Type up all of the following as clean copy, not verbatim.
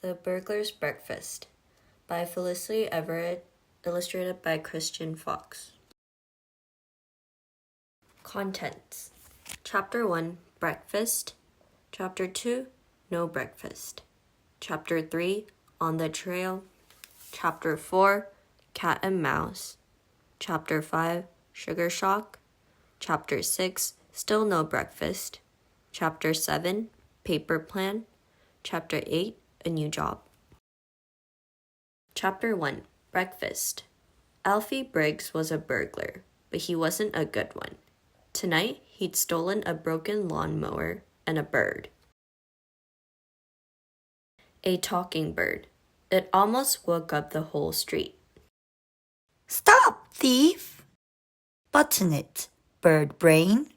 The Burglar's Breakfast by Felicity Everett, illustrated by Christian Fox. Contents: Chapter 1, Breakfast. Chapter 2, No Breakfast. Chapter 3, On the Trail. Chapter 4, Cat and Mouse. Chapter 5, Sugar Shock. Chapter 6, Still No Breakfast. Chapter 7, Paper Plan. Chapter 8, A New Job. Chapter 1, Breakfast. Alfie Briggs was a burglar, but he wasn't a good one. Tonight, he'd stolen a broken lawnmower and a bird. A talking bird. It almost woke up the whole street. Stop, thief! Button it, bird brain.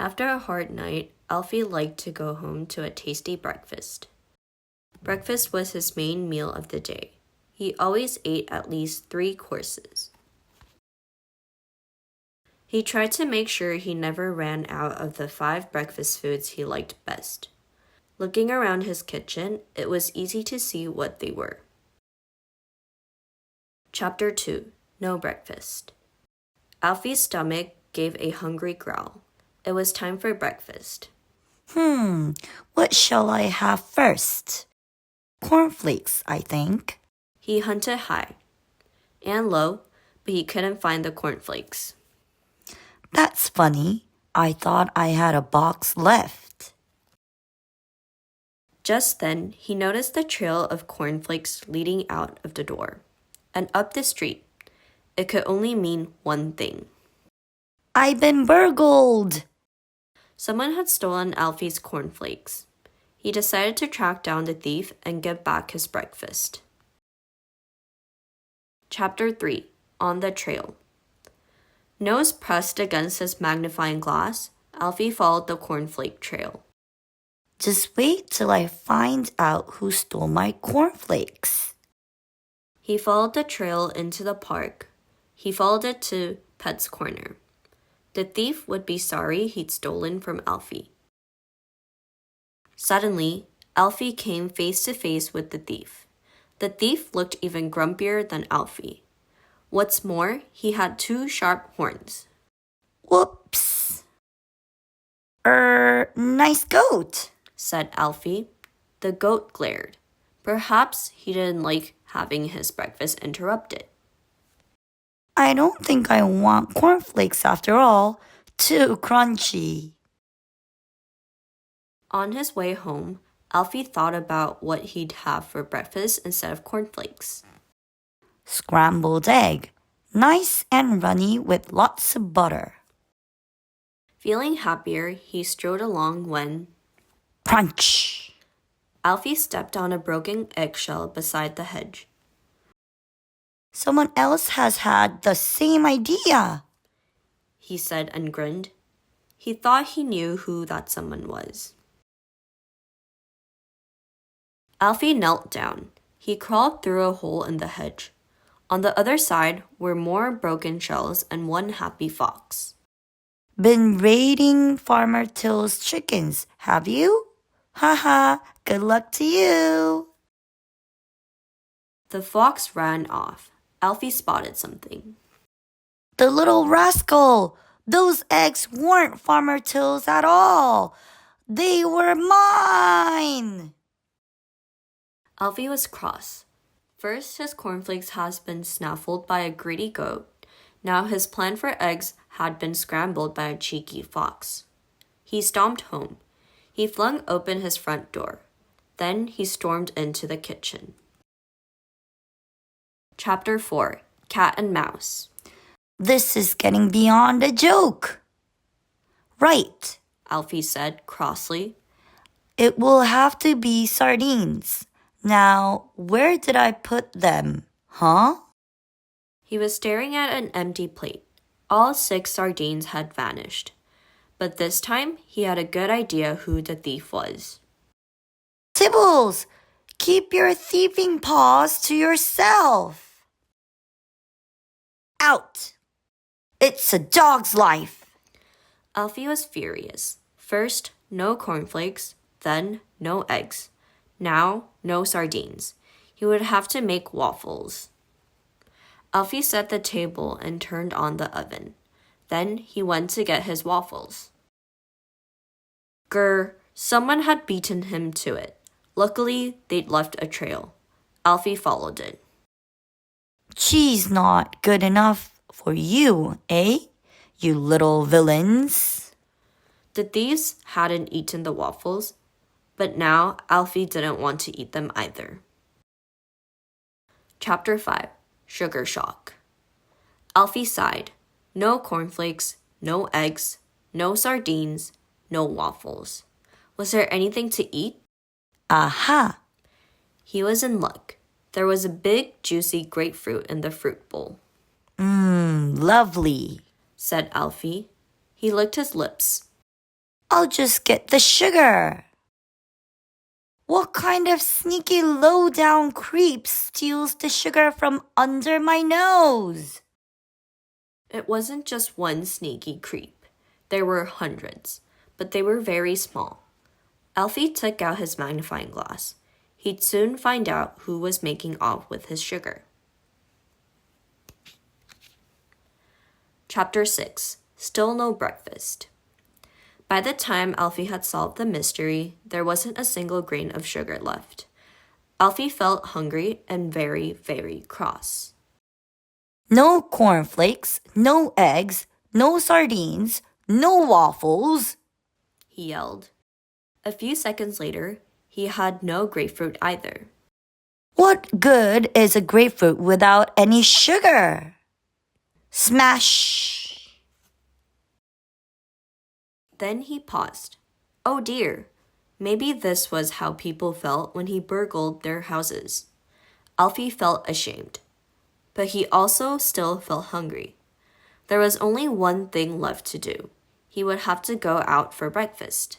After a hard night, Alfie liked to go home to a tasty breakfast. Breakfast was his main meal of the day. He always ate at least 3 courses. He tried to make sure he never ran out of the 5 breakfast foods he liked best. Looking around his kitchen, it was easy to see what they were. Chapter 2, No Breakfast. Alfie's stomach gave a hungry growl. It was time for breakfast. What shall I have first? Cornflakes, I think. He hunted high and low, but he couldn't find the cornflakes. That's funny. I thought I had a box left. Just then, he noticed the trail of cornflakes leading out of the door and up the street. It could only mean one thing. I've been burgled! Someone had stolen Alfie's cornflakes. He decided to track down the thief and get back his breakfast. Chapter 3, On the Trail. Nose pressed against his magnifying glass, Alfie followed the cornflake trail. Just wait till I find out who stole my cornflakes. He followed the trail into the park. He followed it to Pet's Corner. The thief would be sorry he'd stolen from Alfie. Suddenly, Alfie came face to face with the thief. The thief looked even grumpier than Alfie. What's more, he had 2 sharp horns. Whoops! Nice goat, said Alfie. The goat glared. Perhaps he didn't like having his breakfast interrupted. I don't think I want cornflakes after all. Too crunchy. On his way home, Alfie thought about what he'd have for breakfast instead of cornflakes. Scrambled egg. Nice and runny with lots of butter. Feeling happier, he strode along when... Crunch! Alfie stepped on a broken eggshell beside the hedge. Someone else has had the same idea, he said and grinned. He thought he knew who that someone was. Alfie knelt down. He crawled through a hole in the hedge. On the other side were more broken shells and one happy fox. Been raiding Farmer Till's chickens, have you? Haha, good luck to you. The fox ran off. Alfie spotted something. The little rascal! Those eggs weren't Farmer Till's at all. They were mine! Alfie was cross. First, his cornflakes had been snaffled by a greedy goat. Now his plan for eggs had been scrambled by a cheeky fox. He stomped home. He flung open his front door. Then he stormed into the kitchen. Chapter 4, Cat and Mouse. This is getting beyond a joke. Right, Alfie said crossly. It will have to be sardines. Now, where did I put them? Huh? He was staring at an empty plate. All 6 sardines had vanished. But this time, he had a good idea who the thief was. Tibbles, keep your thieving paws to yourself. Out. It's a dog's life. Alfie was furious. First, no cornflakes, then no eggs. Now, no sardines. He would have to make waffles. Alfie set the table and turned on the oven. Then he went to get his waffles. Grr, someone had beaten him to it. Luckily, they'd left a trail. Alfie followed it. Cheese not good enough for you, eh? You little villains. The thieves hadn't eaten the waffles, but now Alfie didn't want to eat them either. Chapter 5, Sugar Shock. Alfie sighed. No cornflakes, no eggs, no sardines, no waffles. Was there anything to eat? Aha! He was in luck. There was a big, juicy grapefruit in the fruit bowl. Lovely, said Alfie. He licked his lips. I'll just get the sugar. What kind of sneaky low-down creep steals the sugar from under my nose? It wasn't just one sneaky creep. There were hundreds, but they were very small. Alfie took out his magnifying glass. He'd soon find out who was making off with his sugar. Chapter 6, Still No Breakfast. By the time Alfie had solved the mystery, there wasn't a single grain of sugar left. Alfie felt hungry and very, very cross. No cornflakes, no eggs, no sardines, no waffles, he yelled. A few seconds later, he had no grapefruit either. What good is a grapefruit without any sugar? Smash! Then he paused. Oh dear, maybe this was how people felt when he burgled their houses. Alfie felt ashamed, but he also still felt hungry. There was only one thing left to do. He would have to go out for breakfast.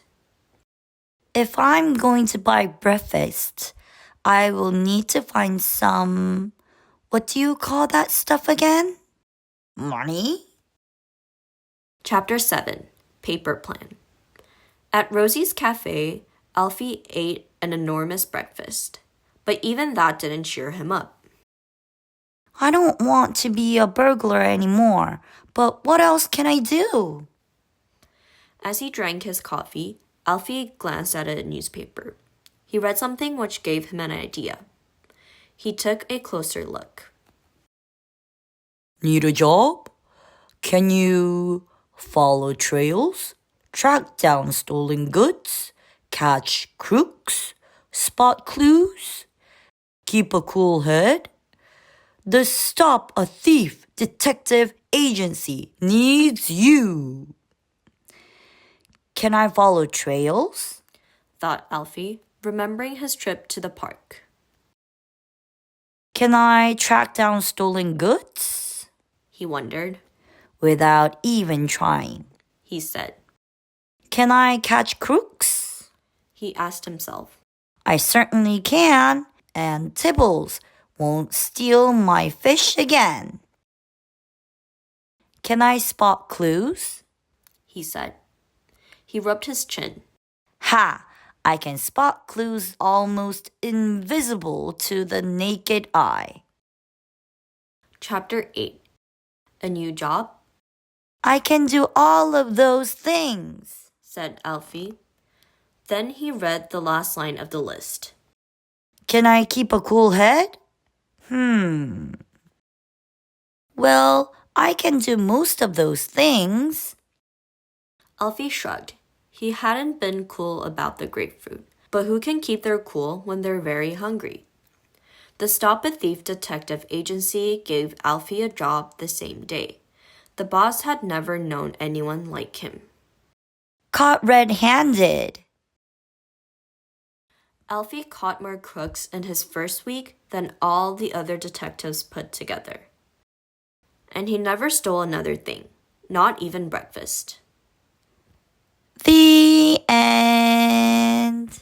If I'm going to buy breakfast, I will need to find some, what do you call that stuff again? Money? Chapter 7, Paper Plan. At Rosie's cafe, Alfie ate an enormous breakfast, but even that didn't cheer him up. I don't want to be a burglar anymore, but what else can I do? As he drank his coffee, Alfie glanced at a newspaper. He read something which gave him an idea. He took a closer look. Need a job? Can you follow trails, track down stolen goods, catch crooks, spot clues, keep a cool head? The Stop a Thief Detective Agency needs you. Can I follow trails? Thought Alfie, remembering his trip to the park. Can I track down stolen goods? He wondered. Without even trying, he said. Can I catch crooks? He asked himself. I certainly can, and Tibbles won't steal my fish again. Can I spot clues? He said. He rubbed his chin. Ha! I can spot clues almost invisible to the naked eye. Chapter 8, A New Job? I can do all of those things, said Alfie. Then he read the last line of the list. Can I keep a cool head? Well, I can do most of those things. Alfie shrugged. He hadn't been cool about the grapefruit, but who can keep their cool when they're very hungry? The Stop a Thief Detective Agency gave Alfie a job the same day. The boss had never known anyone like him. Caught red-handed. Alfie caught more crooks in his first week than all the other detectives put together. And he never stole another thing, not even breakfast. The end.